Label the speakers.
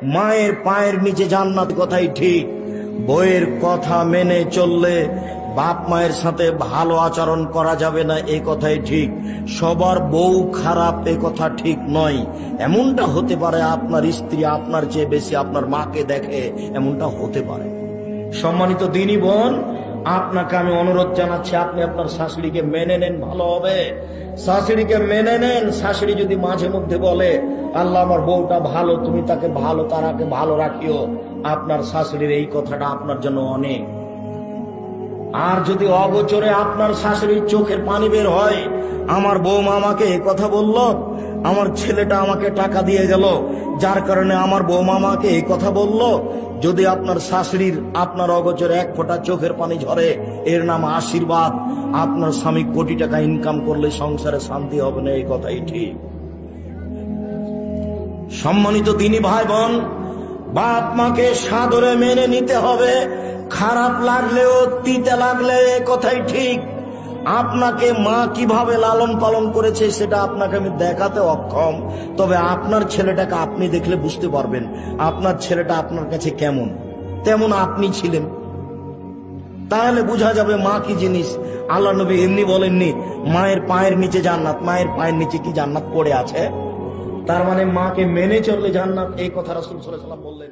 Speaker 1: মায়ের পায়ের নিচে জান্নাত, কথাই ঠিক। বইয়ের কথা মেনে চললে বাপ মায়ের সাথে ভালো আচরণ করা যাবে না, এই কথাই ঠিক। সবার বউ খারাপ, এ কথা ঠিক নয়। এমনটা হতে পারে আপনার স্ত্রী আপনার চেয়ে বেশি আপনার মাকে দেখে, এমনটা হতে পারে। সম্মানিত দিনী বোন, আপনাকে আমি অনুরোধ জানাচ্ছি, আপনি আপনার শাশুড়িকে মেনে নেন, ভালো হবে। শাশুড়িকে মেনে নেন। শাশুড়ি যদি মাঝে মধ্যে বলে, আল্লাহ আমার বউটা ভালো, তুমি তাকে ভালো, তারাকে ভালো রাখিও, আপনার শাশুড়ির এই কথাটা আপনার জন্য অনেক। আর যদি অগোচরে আপনার শাশুড়ির চোখের পানি বের হয়, আমার বৌমা আমাকে এই কথা বলল, আমার ছেলেটা আমাকে টাকা দিয়ে গেল, যার কারণে আমার বৌমা আমাকে এই কথা বলল, যদি আপনার শাশুড়ির আপনার অগোচরে এক ফোঁটা চোখের পানি ঝরে, এর নাম আশীর্বাদ। আপনার স্বামী কোটি টাকা ইনকাম করলে সংসারে শান্তি হবে না, এই কথাই ঠিক। সম্মানিত দিনী ভাই বোন, বাপ মাকে সাদরে মেনে নিতে হবে। খারাপ লাগলেও, তিতে লাগলে, এ কথাই ঠিক। আপনাকে মা কিভাবে লালন পালন করেছে সেটা আপনাকে আমি দেখাতে অক্ষম, তবে আপনার ছেলেটাকে আপনি দেখলে বুঝতে পারবেন আপনার ছেলেটা আপনার কাছে কেমন, তেমন আপনি ছিলেন। তাহলে বোঝা যাবে মা কি জিনিস। আল্লাহ নবী এমনি বলেননি মায়ের পায়ের নিচে জান্নাত, মায়ের পায়ের নিচে কি জান্নাত পড়ে আছে? তার মানে মাকে মেনে চললে জান্নাত, এই কথা রাসূল সাল্লাল্লাহু আলাইহি ওয়াসাল্লাম বললেন।